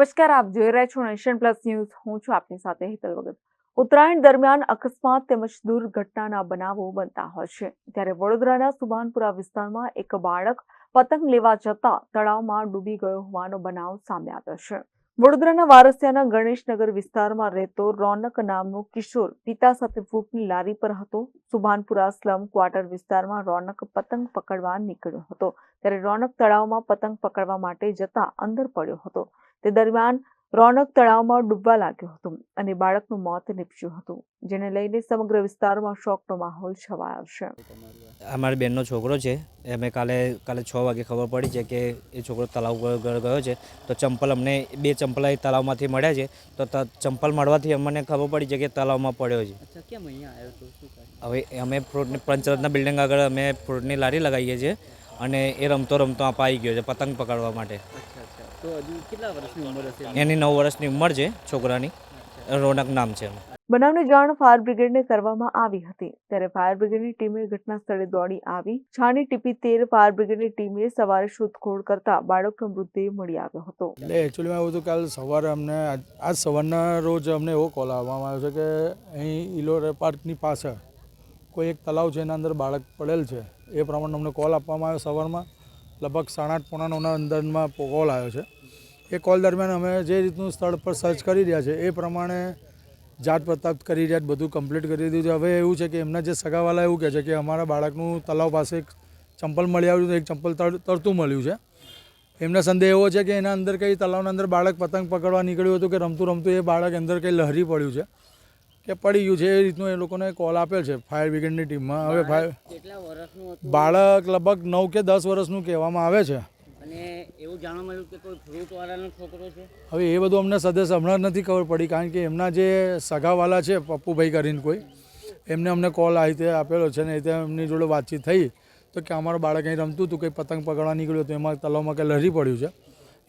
નમસ્કાર, આપ જોઈ રહ્યા છો નેશન પ્લસ ન્યૂઝ. હું છું આપની સાથે હેતલ વગર. ઉત્તરાયણ દરમિયાન અકસ્માત તેમજ દુર્ઘટનાના બનાવો બનતા હોય છે, ત્યારે વડોદરાના સુભાનપુરા વિસ્તારમાં એક બાળક પતંગ લેવા જતા તળાવમાં ડૂબી ગયો હોવાનો બનાવ સામે આવ્યો છે. વડોદરાના વારસિયાના ગણેશનગર વિસ્તારમાં રહેતો રોનક નામનો કિશોર પિતા સાથે ફ્રૂટની લારી પર હતો. સુભાનપુરા સ્લમ ક્વાર્ટર વિસ્તારમાં રોનક પતંગ પકડવા નીકળ્યો હતો, ત્યારે રોનક તળાવમાં પતંગ પકડવા માટે જતા અંદર પડ્યો હતો. તે દરમિયાન રોનક તળાવમાં ડૂબવા લાગ્યો હતો અને બાળકનું મોત નીપજ્યું હતું, જેને લઈને સમગ્ર વિસ્તારમાં શોકનો માહોલ છવાયો છે. અમારી બેનનો છોકરો છે. અમે કાલે 6 વાગે ખબર પડી છે કે એ છોકરો તળાવ ગયો છે. તો ચંપલ અમને 2 ચંપલ તળાવમાંથી મળ્યા છે. તો ચંપલ મળવાથી અમને ખબર પડી છે કે તળાવમાં પડ્યો છે. કેમ અહીંયા આવ્યો તો શું હવે અમે ફ્રૂટની પંચરત્ન બિલ્ડિંગ આગળ અમે ફ્રૂટની લારી લગાવીએ છીએ અને એ રમતો આવી ગયો છે પતંગ પકડવા માટે. તો હજુ કેટલા વર્ષની ઉંમર હશે? એની 9 વર્ષની ઉંમર છે છોકરાની. રોનક નામ છે. બનાવની જાણ ફાયર બ્રિગેડને કરવામાં આવી હતી, ત્યારે ફાયર બ્રિગેડની ટીમે ઘટના સ્થળે દોડી આવી છાણી ટીપી તેર ફાયર બ્રિગેડની ટીમે સવારે શોધખોળ કરતા બાળકનો મૃતદેહ મળી આવ્યો હતો. એટલે એકચ્યુઅલીમાં એવું હતું, કાલ સવારે અમને આજ સવારના રોજ અમને એવો કોલ આવવામાં આવ્યો છે કે અહીં ઇલોરા પાર્કની પાછળ કોઈ એક તળાવ છે, એના અંદર બાળક પડેલ છે. એ પ્રમાણે અમને કોલ આપવામાં આવ્યો સવારમાં લગભગ 8:30 પોણા 9ના અંદરમાં કોલ આવ્યો છે. એ કોલ દરમિયાન અમે જે રીતનું સ્થળ પર સર્ચ કરી રહ્યા છે એ પ્રમાણે જાત પતાપ કરી રહ્યા, બધું કમ્પ્લીટ કરી દીધું છે. હવે એવું છે કે એમના જે સગાવાલા એવું કહે છે કે અમારા બાળકનું તળાવ પાસે એક ચંપલ મળી આવ્યું છે, એક ચંપલ તરતું મળ્યું છે. એમનો સંદેહ એવો છે કે એના અંદર કંઈ તળાવના અંદર બાળક પતંગ પકડવા નીકળ્યું હતું કે રમતું એ બાળક અંદર કંઈ લહરી પડ્યું છે કે પડી ગયું છે. એ રીતનું એ લોકોને કોલ આપેલ છે ફાયર બ્રિગેડની ટીમમાં. હવે બાળક લગભગ 9 કે 10 વર્ષનું કહેવામાં આવે છે. અને એવું જાણવા મળ્યું કે કોઈ ફ્રૂટવાળાનો છોકરો છે. હવે એ બધું અમને સદેશ હમણાં નથી ખબર પડી, કારણ કે એમના જે સગાવાલા છે પપ્પુભાઈ કરીને કોઈ, એમને અમને કોલ આ રીતે આપેલો છે ને એ એમની જોડે વાતચીત થઈ તો કે અમારું બાળક અહીં રમતું હતું, કંઈ પતંગ પકડવા નીકળ્યું હતું, એમાં તળાવમાં કંઈ લહરી પડ્યું છે.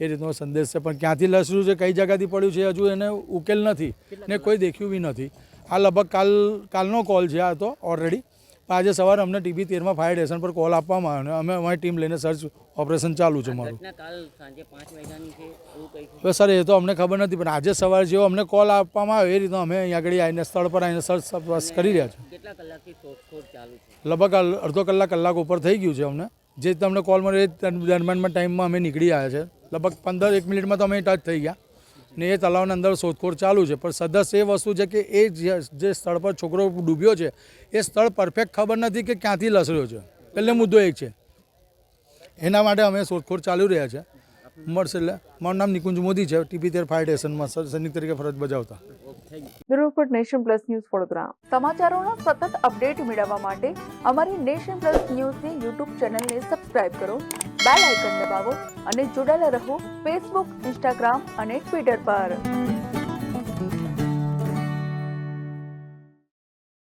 એ રીતનો સંદેશ છે, પણ ક્યાંથી લસર્યું છે, કઈ જગ્યાથી પડ્યું છે, હજુ એને ઉકેલ નથી ને કોઈ દેખ્યું બી નથી. આ લગભગ કાલનો કોલ છે આ તો ઓલરેડી. આજે સવારે અમને ટીપી 13માં ફાયર સ્ટેશન પર કોલ આપવામાં આવ્યો અને અમે અમારી ટીમ લઈને સર્ચ ઓપરેશન ચાલુ છે મારું. હવે સર એ તો અમને ખબર નથી, પણ આજે સવારે જેવો અમને કોલ આપવામાં આવ્યો એ રીતનો અમે અહીંયા આગળ આવીને સ્થળ પર આવીને સર્ચ કરી રહ્યા છીએ. કેટલા કલાકથી શોધખોળ ચાલુ છે? લગભગ અડધો કલાક ઉપર થઈ ગયું છે. અમને જે તમને કોલ મળ્યો એ દરમિયાનમાં ટાઈમમાં અમે નીકળી આવ્યા છે. લગભગ 15-1 મિનિટમાં તો અમે ટચ થઈ ગયા ને એ તળાવના અંદર શોધખોળ ચાલુ છે. પણ સદસ એ વસ્તુ છે કે એ જે સ્થળ પર છોકરો ડૂબ્યો છે એ સ્થળ પરફેક્ટ ખબર નથી કે ક્યાંથી લસર્યો છે. એટલે મુદ્દો એક છે, એના માટે અમે શોધખોળ ચાલુ રહ્યા છે. મળશે એટલે મારું નામ નિકુંજ મોદી છે, ટીપી 13 ફાયર સ્ટેશનમાં સૈનિક તરીકે ફરજ બજાવતા. Bureau report nation plus news Vadodara. સમાચારોના સતત અપડેટ મેળવવા માટે અમારી નેશન પ્લસ ન્યૂઝની યુટ્યુબ ચેનલને સબસ્ક્રાઇબ કરો, બેલ આઇકન દબાવો અને જોડાયેલા રહો ફેસબુક, ઇન્સ્ટાગ્રામ અને ટ્વિટર પર.